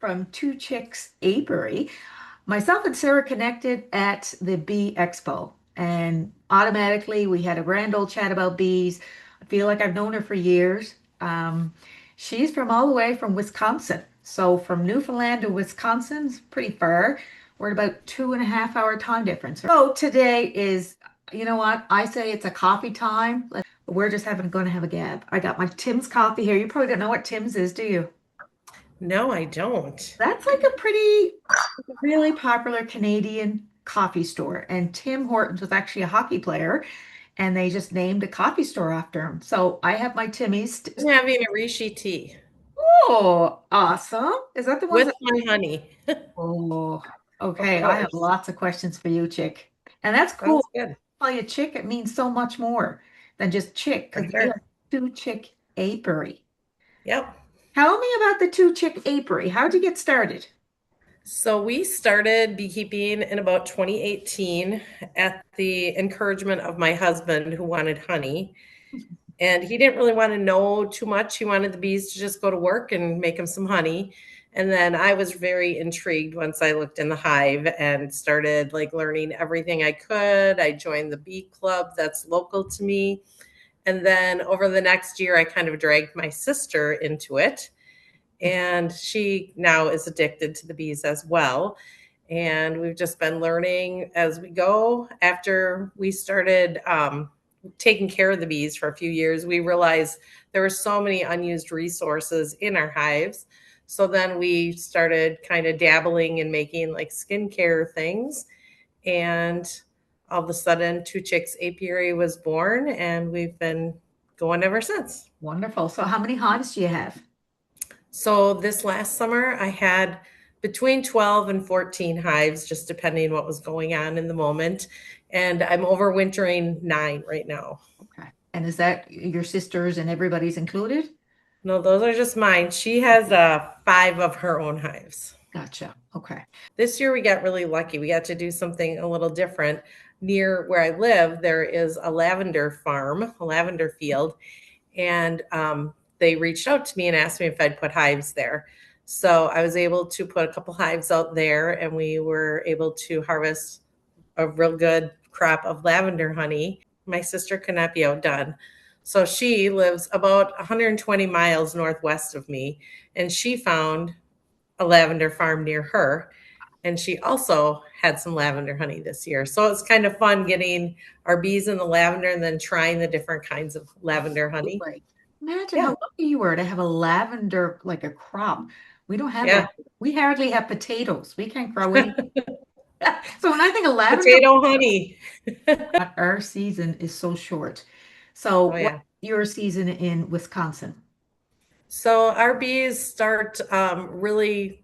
from Two Chicks Apiary. Myself and Sarah connected at the Bee Expo, and automatically we had a grand old chat about bees. I feel like I've known her for years. Um, she's from all the way from Wisconsin. So from Newfoundland to Wisconsin's pretty far. We're at about 2.5 hour time difference. So today is, you know what? I say it's a coffee time. We're just going to have a gab. I got my Tim's coffee here. You probably don't know what Tim's is, do you? No, I don't. That's like a really popular Canadian coffee store. And Tim Hortons was actually a hockey player, and they just named a coffee store after him. So I have my Timmy's. I'm having a Rishi tea Oh, awesome. Is that the ones with that? my honey. Oh, Of okay. I have course. lots of questions for you, Chick. And that's cool. Sounds good. Tell you, Chick, it means so much more than just Chick, For because they sure. are Two Chick Apiary. Yep. Tell me about the Two Chick Apiary. How'd you get started? So we started beekeeping in about 2018 at the encouragement of my husband who wanted honey. And he didn't really want to know too much. He wanted the bees to just go to work and make him some honey. And then I was very intrigued once I looked in the hive and started like learning everything I could. I joined the bee club that's local to me. And then over the next year, I kind of dragged my sister into it. And she now is addicted to the bees as well. And we've just been learning as we go. After we started taking care of the bees for a few years, we realized there were so many unused resources in our hives. So then we started kind of dabbling in making like skincare things. And all of a sudden, Two Chicks Apiary was born, and we've been going ever since. Wonderful. So how many hives do you have? So this last summer, I had between 12 and 14 hives, just depending what was going on in the moment. And I'm overwintering 9 right now. Okay. And is that your sisters and everybody's included? No, those are just mine. She has 5 of her own hives. Gotcha. Okay. This year we got really lucky. We got to do something a little different. Near where I live, there is a lavender farm, a lavender field, and they reached out to me and asked me if I'd put hives there. So I was able to put a couple hives out there, and we were able to harvest a real good crop of lavender honey. My sister could not be outdone. So she lives about 120 miles northwest of me, and she found a lavender farm near her. And she also had some lavender honey this year. So it's kind of fun getting our bees in the lavender and then trying the different kinds of lavender honey. Absolutely. Imagine how Yeah. lucky you were to have a lavender, like a crop. We don't have that. Yeah. We hardly have potatoes. We can't grow any. So when I think of lavender, Potato honey. our season is so short. So Oh, what's yeah. your season in Wisconsin? So our bees start really,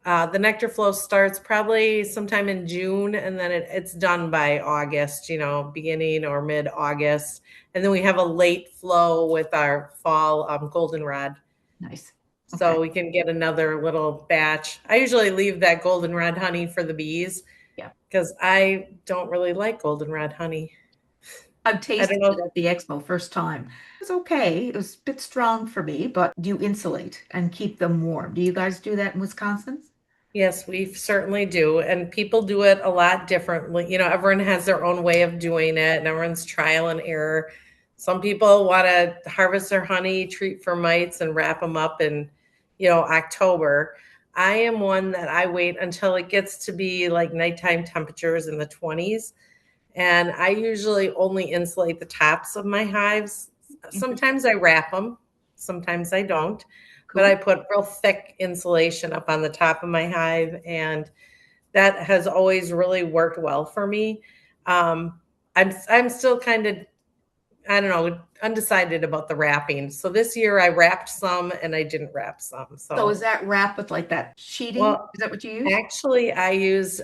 the nectar flow starts probably sometime in June, and then it's done by August, beginning or mid August. And then we have a late flow with our fall goldenrod. Nice. Okay. So we can get another little batch. I usually leave that goldenrod honey for the bees Yeah. because I don't really like goldenrod honey. I've I tasted don't it know. at the expo first time. It was okay. It was a bit strong for me, but do you insulate and keep them warm? Do you guys do that in Wisconsin? Yes, we certainly do. And people do it a lot differently. Everyone has their own way of doing it, and everyone's trial and error. Some people want to harvest their honey, treat for mites, and wrap them up in, October. I am one that I wait until it gets to be like nighttime temperatures in the 20s. And I usually only insulate the tops of my hives. Interesting. Sometimes I wrap them, sometimes I don't, but I Cool. put real thick insulation up on the top of my hive, and that has always really worked well for me. I'm still kind of, I don't know, undecided about the wrapping. So this year I wrapped some and I didn't wrap some. So is So, that wrap with like that sheeting? well, Is that what you use? actually, I use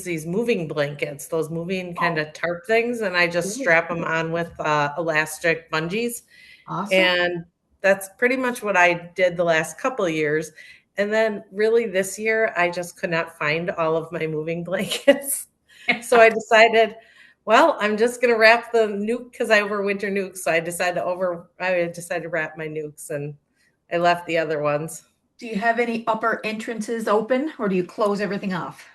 these moving blankets, those moving kind Oh, of tarp things, and I just cool. strap them on with elastic bungees, Awesome. and that's pretty much what I did the last couple of years. And then really this year, I just could not find all of my moving blankets, so I decided, well, I'm just going to wrap the nuke because I overwinter nukes. So I decided to wrap my nukes, and I left the other ones. Do you have any upper entrances open or do you close everything off?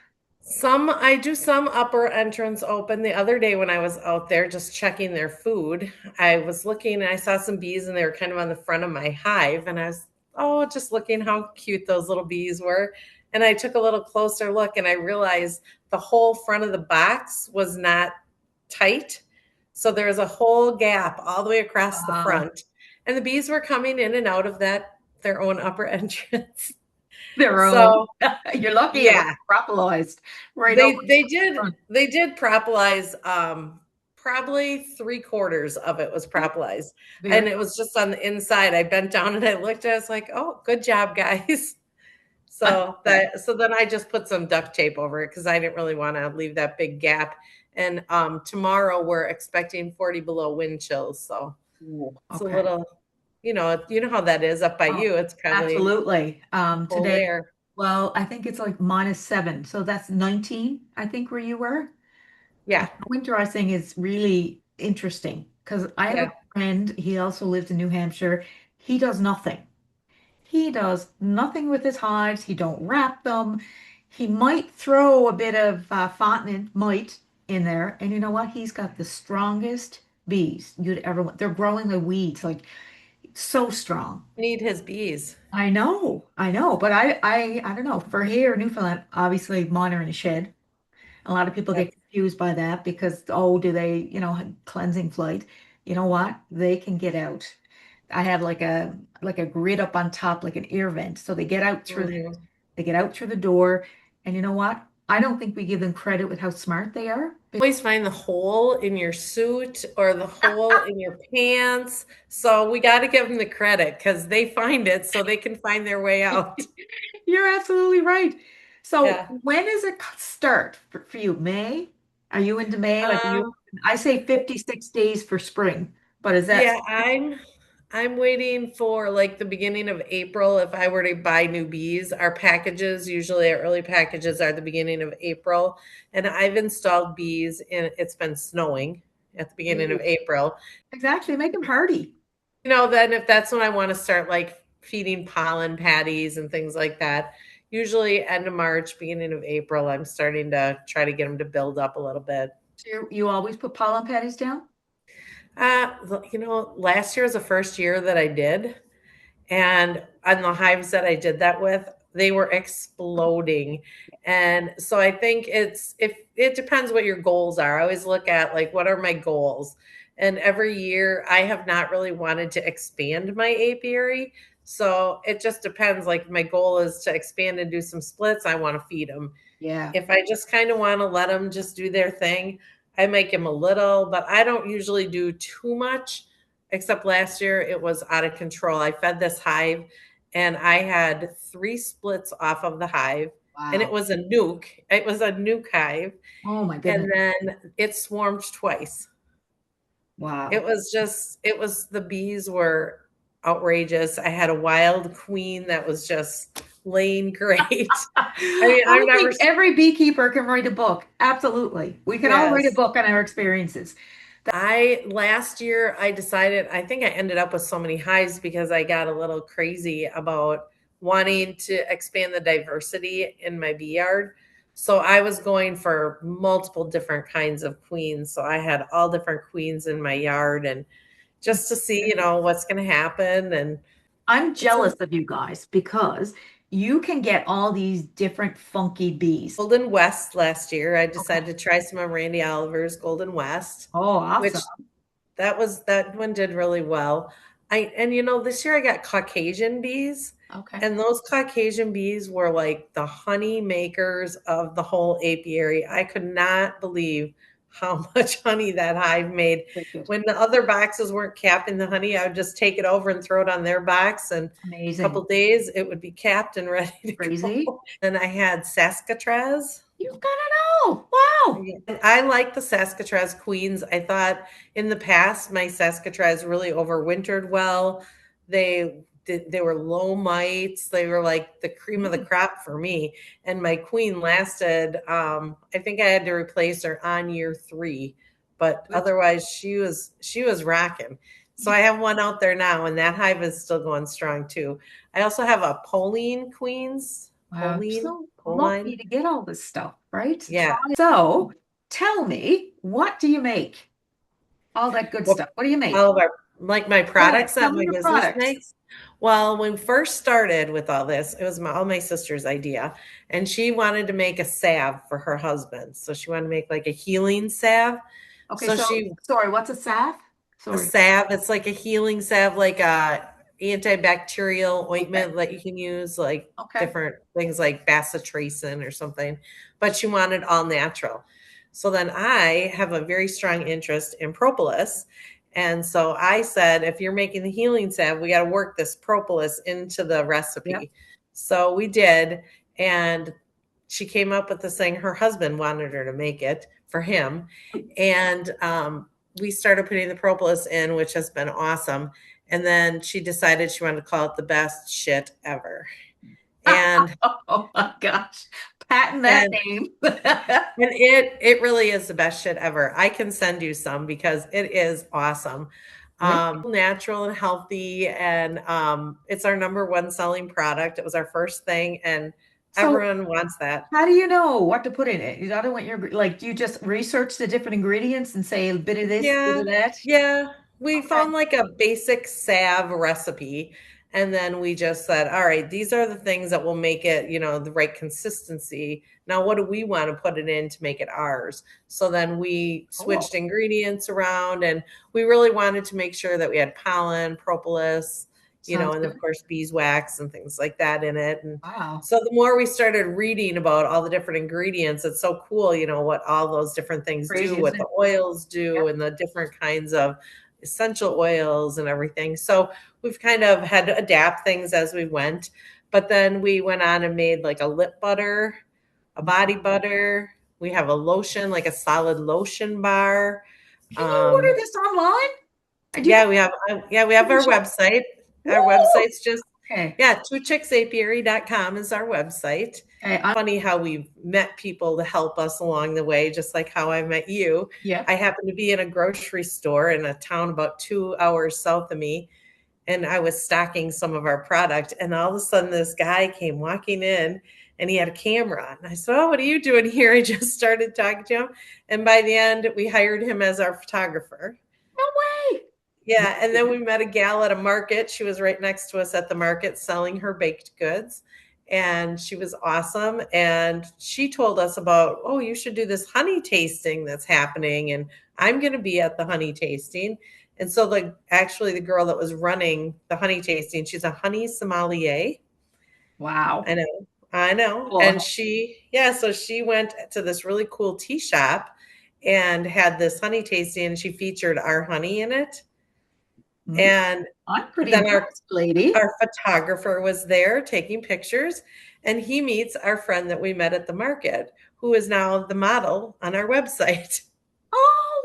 I do some upper entrance open. The other day when I was out there just checking their food, I was looking and I saw some bees and they were kind of on the front of my hive. And I was, oh, just looking how cute those little bees were. And I took a little closer look and I realized the whole front of the box was not tight. So there was a whole gap all the way across the Wow. front. And the bees were coming in and out of their own upper entrance. Their own. So You're lucky it was yeah, propolized right over they the did front. they did propolize, probably 3/4 of it was propolized, and Very it was just on the inside. I bent down and I looked at it, I was like, "Oh, good job, guys." So then I just put some duct tape over it because I didn't really wanna leave that big gap, and, tomorrow we're expecting 40 below wind chills, so Ooh, it's a okay. little you know how that is up by Oh, you, it's probably absolutely. cold Today, air. well, I think it's like -7. So that's 19, I think, where you were. Yeah, Winterizing is really interesting because I have yeah. a friend, he also lives in New Hampshire. He does nothing. He does nothing with his hives. He don't wrap them. He might throw a bit of fontanine, might, in there. And you know what? He's got the strongest bees you'd ever want. They're growing like weeds, like so strong. Need his bees. I know, but I don't know. For here, Newfoundland, obviously, mine are in a shed. A lot of people Yep. get confused by that because, oh, do they, cleansing flight? You know what? They can get out. I have like a grid up on top, like an ear vent. So they get out through that. Mhm. They get out through the door. And you know what? I don't think we give them credit with how smart they are. Always find the hole in your suit or the hole in your pants. So we got to give them the credit because they find it so they can find their way out. You're absolutely right. So Yeah. when does it start for you? May? Are you into May? Like you, Um, I say 56 days for spring, but is that yeah, I'm waiting for like the beginning of April if I were to buy new bees. Our packages, usually our early packages are the beginning of April. And I've installed bees and it's been snowing at the beginning of Ooh, April. exactly? Make them hardy. Then if that's when I want to start like feeding pollen patties and things like that, usually end of March, beginning of April, I'm starting to try to get them to build up a little bit. So you always put pollen patties down? Last year was the first year that I did, and on the hives that I did that with, they were exploding. And so I think if it depends what your goals are. I always look at like what are my goals? And every year I have not really wanted to expand my apiary. So it just depends. Like my goal is to expand and do some splits. I want to feed them. Yeah. If I just kind of want to let them just do their thing, I make them a little, but I don't usually do too much. Except last year, it was out of control. I fed this hive and I had 3 splits off of the hive, and it Wow. was a nuke. It was a nuke hive. Oh my goodness. And then it swarmed twice. Wow. The bees were outrageous. I had a wild queen that was just laying great. I mean, I've I never, think every beekeeper can write a book. Absolutely. We can all write a yes. book on our experiences. I last year I decided I think I ended up with so many hives because I got a little crazy about wanting to expand the diversity in my bee yard. So I was going for multiple different kinds of queens. So I had all different queens in my yard and just to see, what's going to happen and I'm it's a jealous of you guys because you can get all these different funky bees. Golden West last year. I Okay. decided to try some of Randy Oliver's Golden West, Oh, which awesome. that one did really well. This year I got Caucasian bees, Okay. and those Caucasian bees were like the honey makers of the whole apiary. I could not believe how much honey that hive made. Wicked. When the other boxes weren't capping the honey, I would just take it over and throw it on their box, and a couple Amazing. days it would be capped and ready to Crazy. go. Then I had Saskatraz. You've got to know. Wow. Yeah, I like the Saskatraz queens. I thought in the past my Saskatraz really overwintered well. They were low mites. They were like the cream of the Mm, crop for me. And my queen lasted. I think I had to replace her on year 3, but good. otherwise she was rocking. So I have one out there now, and that hive is still going strong too. I also have a Poline Queens. Wow, you're Poline, so Poline. lucky to get all this stuff, right? Yeah. So tell me, what do you make? All that good Well, stuff. What do you make? all of our like my Yeah, products that tell me my your business products. makes. Well, when we first started with all this, it was all my sister's idea, and she wanted to make a salve for her husband. So she wanted to make like a healing salve. Okay, So so she sorry, what's a salve? a Sorry. salve. It's like a healing salve, like a antibacterial Okay, ointment that you can use, like okay. different things like bacitracin or something. But she wanted all natural. So then I have a very strong interest in propolis. And so I said, if you're making the healing salve, we got to work this propolis into the Yep. recipe. So we did. And she came up with this thing. Her husband wanted her to make it for him. And we started putting the propolis in, which has been awesome. And then she decided she wanted to call it the best shit ever. And Oh my gosh. Patent that and name. and it really is the best shit ever. I can send you some because it is awesome. Really? Natural and healthy, and it's our number one selling product. It was our first thing, and So everyone wants that. how do you know what to put in it? You don't want your like, do you just research the different ingredients and say a bit of this, bit Yeah, of that? yeah. We Okay. found like a basic salve recipe, and then we just said, all right, these are the things that will make it, the right consistency. Now, what do we want to put it in to make it ours? So then we Cool. switched ingredients around, and we really wanted to make sure that we had pollen, propolis, Sounds and of good. course beeswax and things like that in it. And Wow. so the more we started reading about all the different ingredients, it's so cool, what all those different things do, Crazy, what isn't the it? oils Yep. do, and the different kinds of essential oils and everything. So we've kind of had to adapt things as we went. But then we went on and made like a lip butter, a body butter. We have a lotion, like a solid lotion bar. Can you order Um, this online? And you can yeah, we have even our shop. website. Our Woo! website's just, Okay. yeah, twochicksapiary.com is our website. Okay. I'm, Funny how we've met people to help us along the way, just like how I met you. yep. I happened to be in a grocery store in a town about 2 hours south of me, and I was stocking some of our product. And all of a sudden, this guy came walking in and he had a camera. And I said, "Oh, what are you doing here?" I just started talking to him. And by the end, we hired him as our photographer. No way. Yeah, and then we met a gal at a market. She was right next to us at the market selling her baked goods. And she was awesome. And she told us about, oh, you should do this honey tasting that's happening. And I'm going to be at the honey tasting. And so the girl that was running the honey tasting, she's a honey sommelier. Wow. I know. I know. And Cool. so she went to this really cool tea shop and had this honey tasting, and she featured our honey in it. Hmm. And I'm pretty then impressed, lady. our photographer was there taking pictures, and he meets our friend that we met at the market, who is now the model on our website. Oh,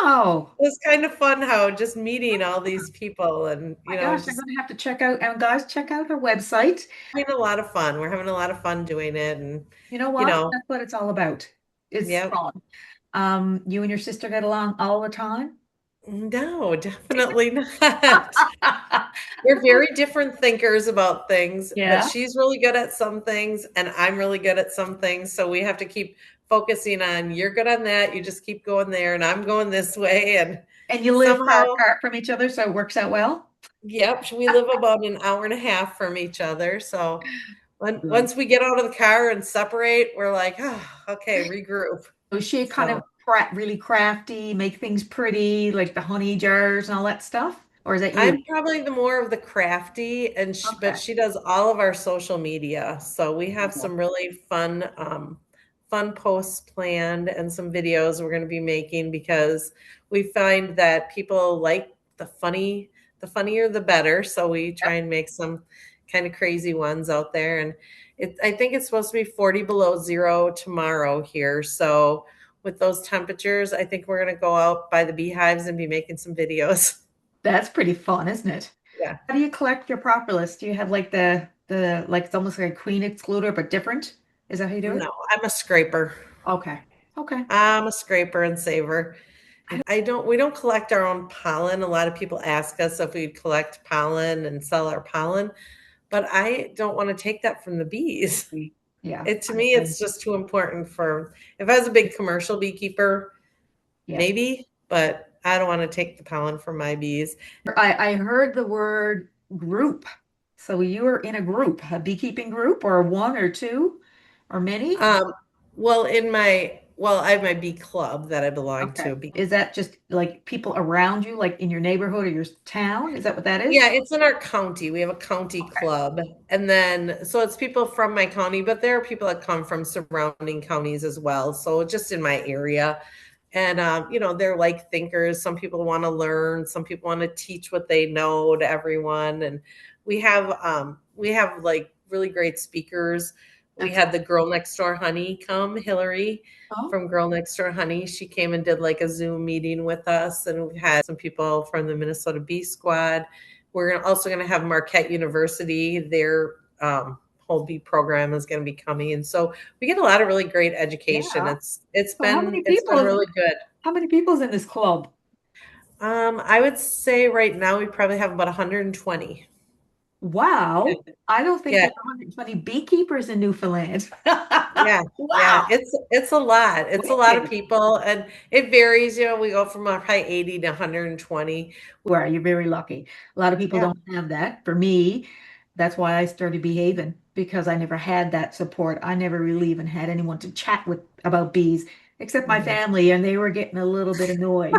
wow. It was kind of fun how just meeting all these people and, My gosh, I'm just going to have to check out, and guys, check out her website. having a lot of fun. We're having a lot of fun doing it. And, You know you what? know, That's what it's all about. It's yep. fun. You and your sister get along all the time? No, definitely not. We're very different thinkers about things, but Yeah. she's really good at some things and I'm really good at some things. So we have to keep focusing on you're good on that. You just keep going there and I'm going this way. And And you live far somehow, apart from each other, so it works out well? yep, we live about an hour and a half from each other. So Good. once we get out of the car and separate, we're like, oh, okay, regroup. Was she kind So of really crafty, make things pretty, like the honey jars and all that stuff? Or is that you? I'm probably the more of the crafty, and but Okay. she does all of our social media. So we have Cool. some really fun posts planned and some videos we're going to be making because we find that people like the funnier the better. So we try Yep. and make some kind of crazy ones out there. And I think it's supposed to be 40 below zero tomorrow here. So with those temperatures, I think we're going to go out by the beehives and be making some videos. That's pretty fun, isn't it? Yeah. How do you collect your propolis? Do you have like the like it's almost like a queen excluder but different? Is that how you do it? No, I'm a scraper. Okay. Okay. I'm a scraper and saver. We don't collect our own pollen. A lot of people ask us if we'd collect pollen and sell our pollen, but I don't want to take that from the bees. Yeah. It to me, it's just too important for if I was a big commercial beekeeper, Yeah. maybe, but I don't want to take the pollen from my bees. I heard the word group. So you were in a group, a beekeeping group, or one or two or many? Um, I have my bee club that I belong Okay. to. Is that just like people around you, like in your neighborhood or your town? Is that what that is? Yeah, it's in our county. We have a county Okay. club. And then, so it's people from my county, but there are people that come from surrounding counties as well. So just in my area. And, they're like thinkers. Some people want to learn, some people want to teach what they know to everyone. And we have like really great speakers. We Okay. had the Girl Next Door Honey come, Hillary Oh, from Girl Next Door Honey. She came and did like a Zoom meeting with us, and we've had some people from the Minnesota Bee Squad. Also going to have Marquette University. Their whole bee program is going to be coming, and so we get a lot of really great education. yeah. It's So been it's been really good. how many people's in this club? I would say right now we probably have about 120. Wow. I don't think Yeah, there's 120 beekeepers in Newfoundland. yeah, yeah. Wow. It's a lot. It's a lot of Wicked. people, and it varies. We go from probably 80 to 120. Where you're very lucky. A lot of people Yeah. don't have that. For me, that's why I started Behaving because I never had that support. I never really even had anyone to chat with about bees, except my Mhm. family, and they were getting a little bit annoyed.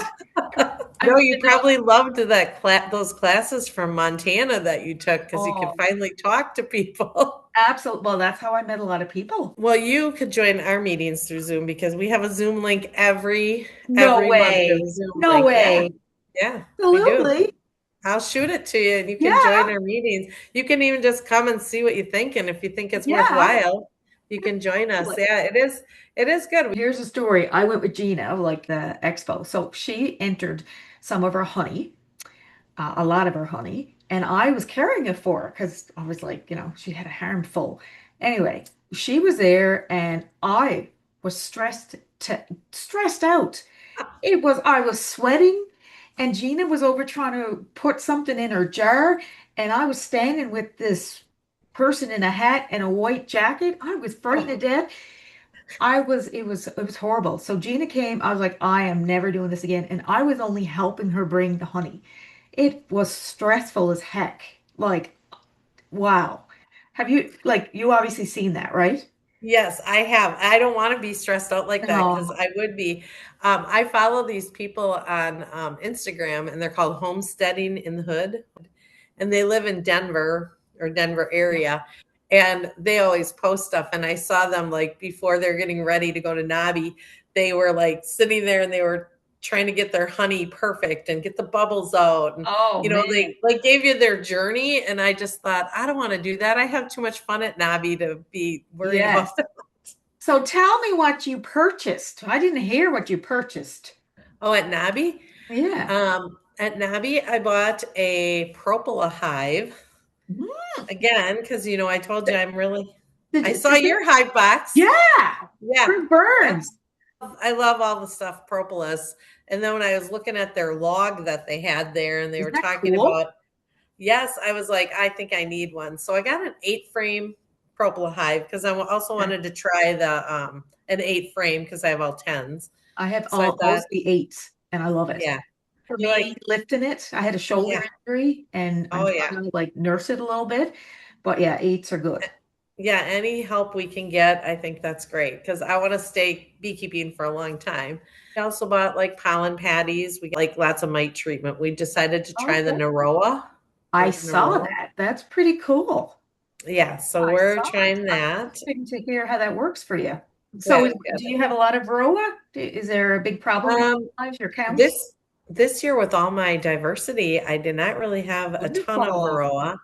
I No, used you to know, probably loved those classes from Montana that you took because you could oh, finally talk to people. absolutely. Well, that's how I met a lot of people. Well, you could join our meetings through Zoom because we have a Zoom link No every month. We have way. a Zoom No link. Yeah, way. yeah, we do. Absolutely. I'll shoot it to you and you can Yeah. join our meetings. You can even just come and see what you think. And if you think it's Yeah. worthwhile, you can join us. Absolutely. Yeah, it is good. Here's a story. I went with Gina, like the expo. So she entered some of her honey, a lot of her honey, and I was carrying it for her because I was like, she had a handful. Anyway, she was there, and I was stressed out. I was sweating, and Gina was over trying to put something in her jar, and I was standing with this person in a hat and a white jacket. I was frightened to death. It was horrible. So Gina came, I was like, I am never doing this again. And I was only helping her bring the honey. It was stressful as heck. Like, wow. You obviously seen that, right? Yes, I have. I don't want to be stressed out like that because Oh, I would be. I follow these people on Instagram and they're called Homesteading in the Hood, and they live in Denver or Denver yeah. area. And they always post stuff. And I saw them like before they're getting ready to go to Nabi, they were like sitting there and they were trying to get their honey perfect and get the bubbles out. And, Oh man. they like gave you their journey. And I just thought, I don't want to do that. I have too much fun at Nabi to be worried Yes. about that. So tell me what you purchased. I didn't hear what you purchased. Oh, at Nabi? Yeah. At Nabi, I bought a Propola hive Mm. again, because, I told you I saw Is it? your hive box. Yeah. Yeah. Chris Burns. I love all the stuff propolis. And then when I was looking at their log that they had there and they Is were that talking cool? about, yes, I was like, I think I need one. So I got an 8 frame propolis hive because I also Okay. wanted to try an 8 frame because I have all tens. I have So I all thought, mostly eights, and I love it. yeah, For you like, me, lifting it, I had a shoulder yeah, injury, and I'm oh yeah. trying to like nurse it a little bit. But yeah, eights are good. Yeah, any help we can get, I think that's great because I want to stay beekeeping for a long time. I also bought like pollen patties. We got like lots of mite treatment. We decided to try the Okay. Naroa. I There's saw Naroa. that. That's pretty cool. Yeah, so I we're saw it. trying I'm that. interested to hear how that works for you. So, Good, do good. you have a lot of varroa? Is there a big problem in Um, your county? this this year with all my diversity, I did not really have a ton of Wonderful. Varroa.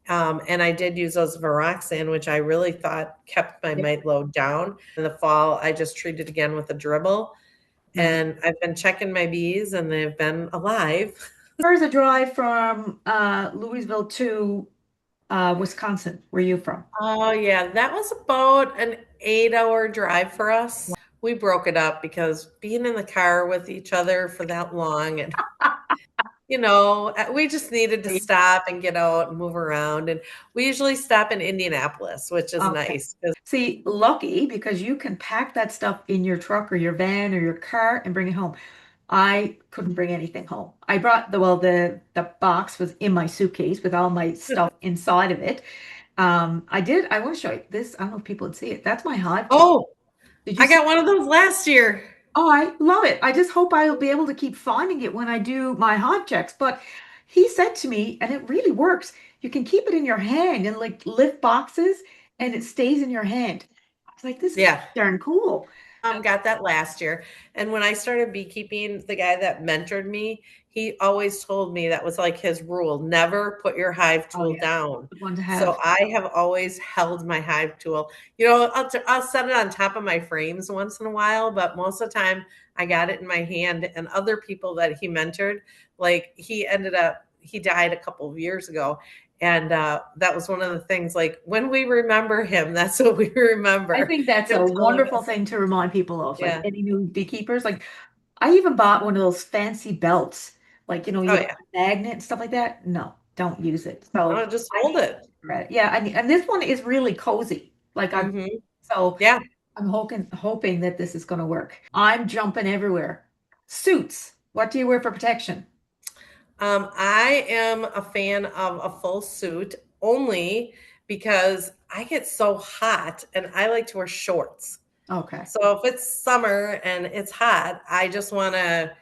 And I did use those Varaxan, which I really thought kept my Yeah, mite load down. In the fall, I just treated again with a dribble. nice. And I've been checking my bees and they've been alive. Where's the drive from Louisville to Wisconsin? Where are you from? Oh, yeah, that was about an 8-hour drive for us. we broke it up because being in the car with each other for that long and we just needed to stop and get out and move around. And we usually stop in Indianapolis, which is Okay. nice 'cause See, lucky because you can pack that stuff in your truck or your van or your car and bring it home. I couldn't bring anything home. I brought the box was in my suitcase with all my stuff inside of it. I want to show you this. I don't know if people would see it. That's my hive tool. oh, Did you I see? got one of those last year. Oh, I love it. I just hope I'll be able to keep finding it when I do my hive checks. But he said to me, and it really works, you can keep it in your hand and like lift boxes and it stays in your hand. I was like, this is Yeah. darn cool. Got that last year. And when I started beekeeping, the guy that mentored me, he always told me that was like his rule, never put your hive Oh tool yeah, down. good one to So have. I have always held my hive tool. I'll set it on top of my frames once in a while, but most of the time I got it in my hand. And other people that he mentored, like he died a couple of years ago. And that was one of the things, like when we remember him, that's what we I remember think that's him a telling wonderful us. thing to remind people of, like Yeah. any new beekeepers. Like I even bought one of those fancy belts, like Oh you have yeah. a magnet and stuff like that. No, don't use it. So Oh, just I hold it. regret it. Yeah, and this one is really cozy. Hmm. So Yeah. I'm hoping that this is going to work. I'm jumping everywhere. Suits. What do you wear for protection? I am a fan of a full suit only because I get so hot and I like to wear shorts. Okay, So if it's summer and it's hot, I just want to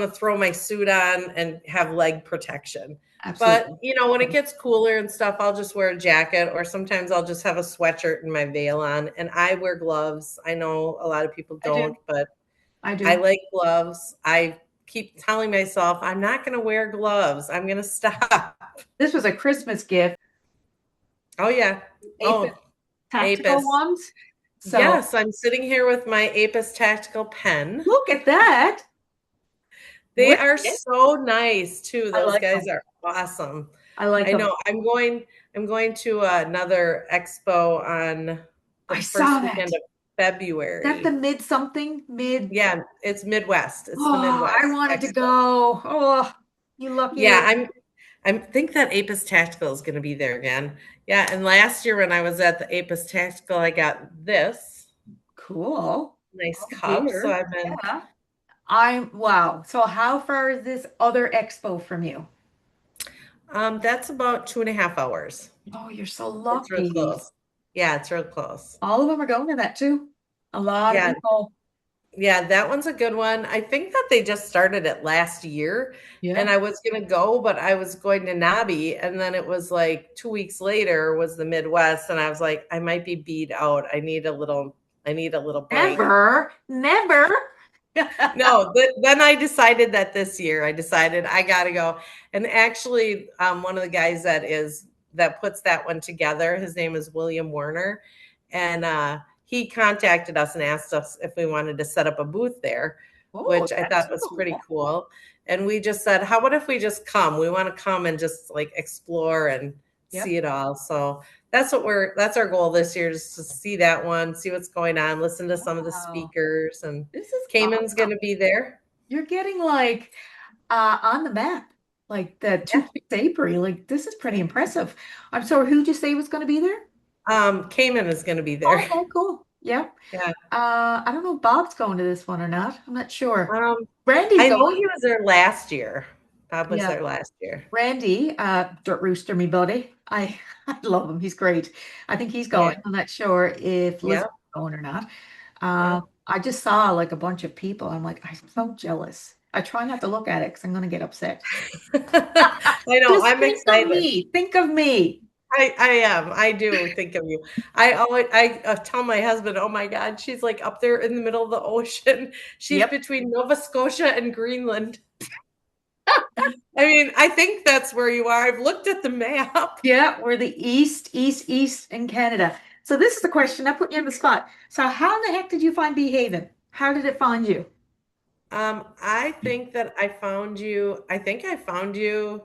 throw my suit on and have leg protection. But, absolutely. when it gets cooler and stuff, I'll just wear a jacket or sometimes I'll just have a sweatshirt and my veil on and I wear gloves. I know a lot of people I do. don't, but I I do. like gloves. I keep telling myself I'm not going to wear gloves. I'm going to stop. This was a Christmas gift. Oh yeah. Apis Oh, tactical Apis. ones. So Yes, I'm sitting here with my Apis tactical pen. look at that. They Wicked. are so nice too. I Those like guys them. are awesome. I like I them. know. I'm going to another expo on the I first saw weekend that. of That the February. mid something mid. Yeah, it's Midwest. It's the Oh, I Midwest wanted to Expo. go. Oh, you lucky Yeah, lady. I think that Apis Tactical is going to be there again. Yeah, and last year when I was at the Apis Tactical, I got this Cool. nice Oh cup. So dear. I've been, Yeah. I'm wow. So how far is this other expo from you? that's about 2.5 hours. Oh, you're so It's real lucky. close. Yeah, it's real close. All of them are going to that too. A lot of Yeah, people. yeah, that one's a good one. I think that they just started it last year, and Yeah. I was gonna go, but I was going to Nabi, and then it was like 2 weeks later was the Midwest, and I was like, I might be beat out. I need a little break. Never, never. No, then I decided that this year, I decided I gotta go. And actually, one of the guys that puts that one together, his name is William Warner, and he contacted us and asked us if we wanted to set up a booth there, Oh, which I that's thought was pretty cool. cool. And we just said, how about if we just come? We want to come and just like explore and Yep. see it all. So that's our goal this year, is to see that one, see what's going on, listen to some of the Wow. speakers, and This is Cayman's going awesome. to be there. You're getting like on the map, like the Yeah. toothpick apiary. Like this is pretty impressive. I'm sorry, who'd you say was going to be there? Cayman is going to be there. Okay, cool. Yeah. Yeah. I don't know if Bob's going to this one or not. I'm not sure. Um, Randy's I know going. he was there last year. Bob was Yeah. there last year. Randy, Dirt Rooster, me buddy. I love him. He's great. I think he's Yeah. going. I'm not sure if Liz Yeah. is going or not. Yeah. I just saw like a bunch of people. I'm like, I'm so jealous. I try not to look at it because I'm going to get upset. I know. Just I'm think of excited. me. Think of me. I am. I do think of you. I tell my husband, oh my God, she's like up there in the middle of the ocean. She's Yep. between Nova Scotia and Greenland. I mean, I think that's where you are. I've looked at the map. Yeah, we're the east in Canada. So this is the question. I put you on the spot. So how in the heck did you find Bee Haven? How did it find you? I think that I found you. I think I found you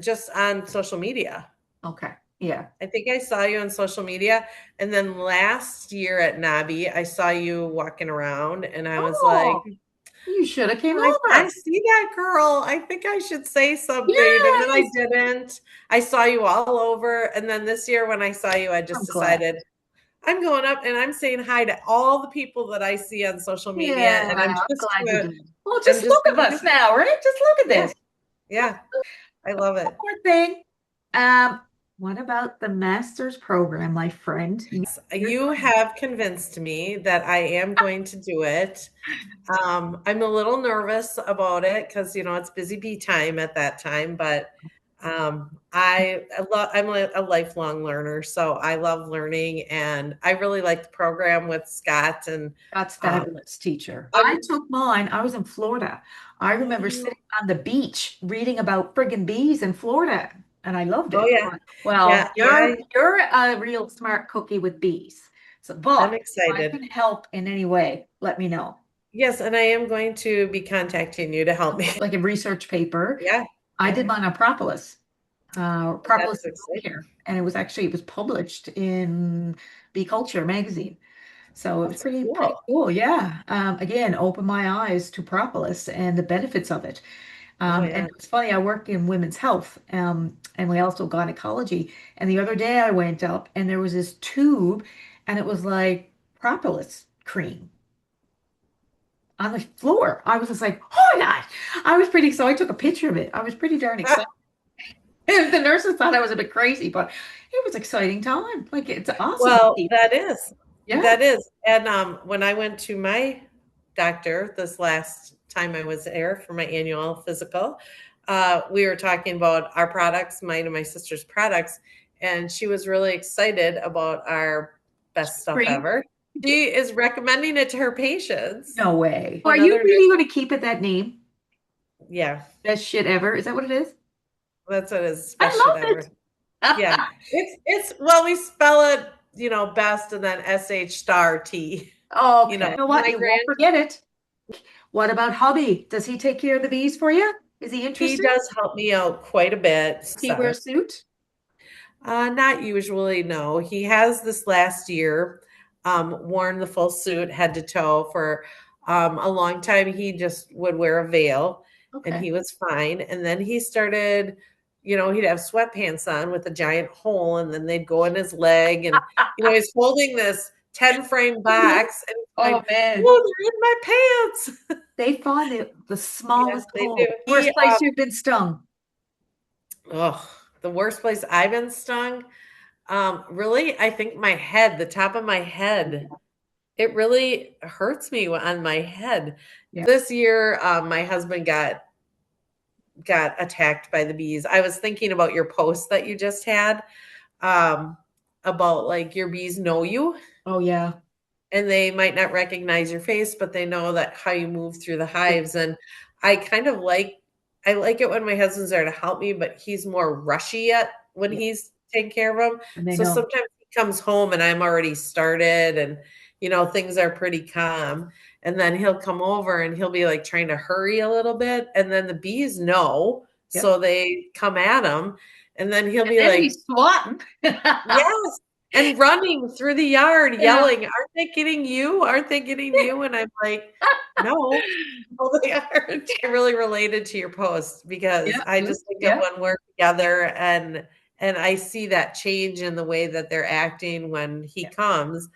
just on social media. Okay. Yeah. I think I saw you on social media. And then last year at Nabi, I saw you walking around and I was like, Oh, you should have came I over. see that girl. I think I should say something. And then I Yes. didn't. I saw you all over. And then this year when I saw you, I just I'm glad. decided I'm going up and I'm saying hi to all the people that I see on social media. Yeah, And I'm glad you did. Well, I'm just just look at gonna do us it. now, right? Just look at Yeah. this. Yeah. I love it. One more thing. Um, what about the master's program, my friend? You're You have convinced me that I am going to do it. I'm a little nervous about it because it's busy bee time at that time, but I'm a lifelong learner, so I love learning, and I really like the program with Scott. And That's um, fabulous, teacher. I I'm, took mine. I was in Florida. I remember oh sitting on the beach reading about friggin' bees in Florida, and I loved it. yeah, Well, yeah, you're a real smart cookie with bees. So, I'm but if I excited. can help in any way, let me know. Yes, and I am going to be contacting you to help me. Like a research paper. Yeah, I yeah, did mine on propolis, propolis that's and bone exciting. care, and it was published in Bee Culture magazine. So it was That's pretty cool. cool. Yeah. Again, opened my eyes to propolis and the benefits of it. Oh And yeah. it's funny, I work in women's health, and we also gynecology. And the other day I went up and there was this tube, and it was like propolis cream on the floor. I was just like, oh my God. So I took a picture of it. I was pretty darn excited. The nurses thought I was a bit crazy, but it was exciting time. Like it's awesome to Well, see. that is. Yeah. That is. And when I went to my doctor this last time I was there for my annual physical, we were talking about our products, mine and my sister's products, and she was really excited about our best stuff Cream. ever. She is recommending it to her patients. No way. Are you Another really nurse, going to keep it that name? yeah, Best shit ever. Is that what it is? that's what is I best shit love ever. Yeah. It's well, we spell it, best and then SH star T. Okay. You know what? My You won't grand forget it. What about hubby? Does he take care of the bees for you? Is he he interested? does help me out quite a bit. Does he wear a suit? Not usually, no. He has this last year worn the full suit head to toe for a long time. He just would wear a veil and Okay. he was fine. And then he started, he'd have sweatpants on with a giant hole and then they'd go in his leg. And, he's holding this 10 frame box and he's Oh like, man. oh, they're in my pants. They find the Yes, smallest they do. hole. Worst place you've been stung. Oh, the worst place I've been stung. Really, I think my head, the top of my head, it really hurts me on my head. Yeah. This year, my husband got attacked by the bees. I was thinking about your post that you just had, um, about like your bees know you Oh yeah. and they might not recognize your face, but they know that how you move through the Yeah. hives. And I kind of I like it when my husband's there to help me, but he's more rushy at when Yeah. he's taking care of them. And they So know. sometimes he comes home and I'm already started and things are pretty calm. And then he'll come over and he'll be like trying to hurry a little bit. And then the bees know. Yep. So they come at him. And then he'll And be then like, he's swatting. yes. And running through the yard Yeah. yelling, "Aren't they getting you? Aren't they getting you?" And I'm like, "No, no, they aren't." I really related to your post because Yeah. I just think of Yeah. when we're together and I see that change in the way that they're acting when he Yeah. comes.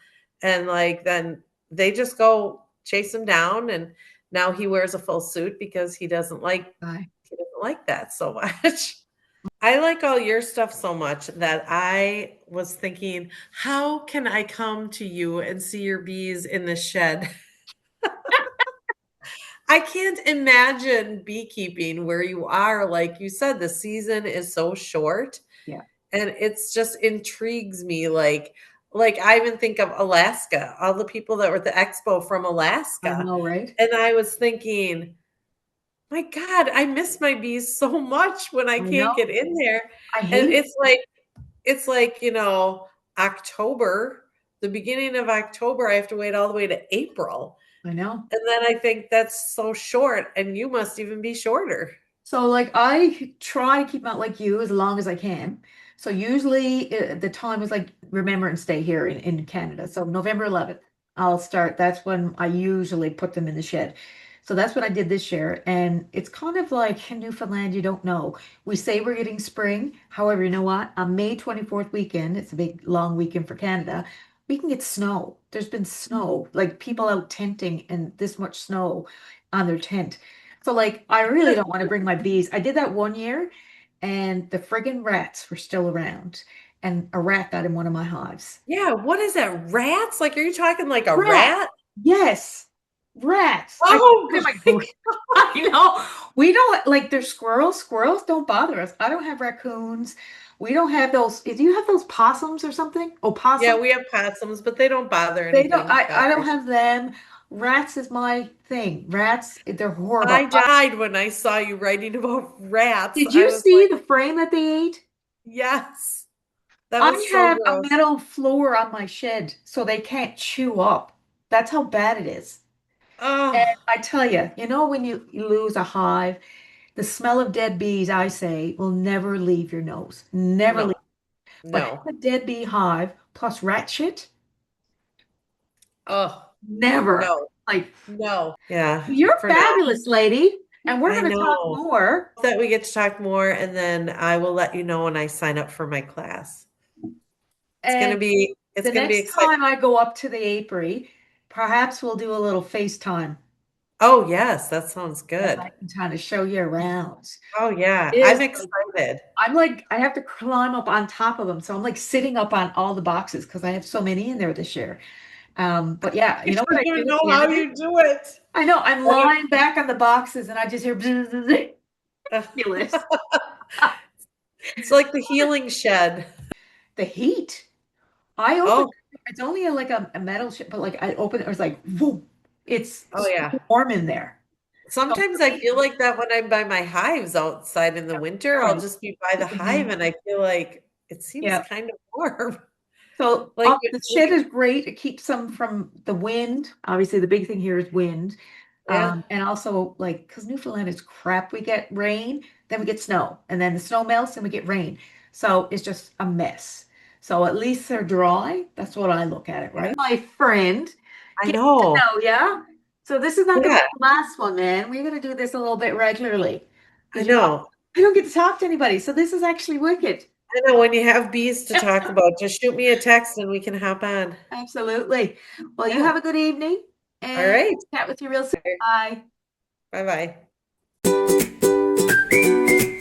And like then they just go chase him down and now he wears a full suit because Bye. he doesn't like that so much. I like all your stuff so much that I was thinking, how can I come to you and see your bees in the shed? I can't imagine beekeeping where you are. Like you said, the season is so short Yeah. and it's just intrigues me. Like I even think of Alaska, all the people that were at the expo from I Alaska. know, right? And I was thinking, my God, I miss my bees so much when I I can't know. get in there. I And hate it. it's like, October, the beginning of October, I have to wait all the way to April. I know. And then I think that's so short, and you must even be shorter. So like I try to keep out like you as long as I can. So usually the time is like Remembrance Day here in Canada. So November 11th, I'll start. That's when I usually put them in the shed. So that's what I did this year. And it's kind of like in Newfoundland, you don't know. We say we're getting spring. However, you know what? On May 24th weekend, it's a big long weekend for Canada. We can get snow. There's been snow, like people out tenting and this much snow on their tent. So like I really don't want to bring my bees. I did that one year and the friggin' rats were still around. And a rat got in one of my hives. Yeah, what is that? Rats? Like, are you talking like a Rat, rat? yes, rats. I Oh put in my my food. I know. We don't like there's squirrels. Squirrels don't bother us. I don't have raccoons. We don't have those. Do you have those possums or something? Yeah, Opossum? we have possums, but they don't bother They don't. anything. I don't have them. Rats is my thing. Rats, they're I horrible. died when I saw you writing about rats. Did I you was see like, the frame that they ate? yes, that I was so have a gross. metal floor on my shed so they can't chew up. That's how bad it is. And Oh, I tell you, you know, when you lose a hive, the smell of dead bees, I say, will never leave your nose. Never leave. no, But have no, a dead bee hive plus rat shit, oh, never. no, Like, no. Yeah, you're for now. fabulous, lady. And we're I going to talk know more. that we get to talk more, and then I will let you know when I sign up for my class. And It's the gonna be next exciting. time I go up to the apiary, perhaps we'll do a little FaceTime. Oh, yes, that sounds And good. I can kind of show you around. Oh, yeah, It I'm is excited. I'm like, I have to climb up on top of them. So I'm like sitting up on all the boxes because I have so many in there this year. But yeah, I you know what don't I even do at know the end how of it? you do it. I know I'm lying back on the boxes and I just hear bzz, bzz, bzz. Fabulous. It's like the healing shed. The heat. I open Oh, it's only like a metal ship, but like I open it, it was like, whoa, it's oh so yeah. warm in there. So Sometimes for I me, feel like that when I'm by my hives outside in the winter. you're I'll right. just be by the It's the hive heat. and I feel like it seems Yeah. kind of warm. So Like up the when shed is great. It keeps them from the wind. Obviously, the big thing here is wind. yeah. And also like because Newfoundland is crap, we get rain, then we get snow, and then the snow melts and we get rain. So it's just a mess. So at least they're dry. That's what I look at it, Yeah. right? My friend, I getting to know. know ya. So this is not gonna Yeah, be the last one, man. We're gonna do this a little bit regularly. I Because you know, know. I don't get to talk to anybody. So this is actually wicked. I know when you have bees to talk about, just shoot me a text and we can hop on. Absolutely. Well, you Yeah. have a good evening All and right. chat with you real soon. Bye. Bye bye.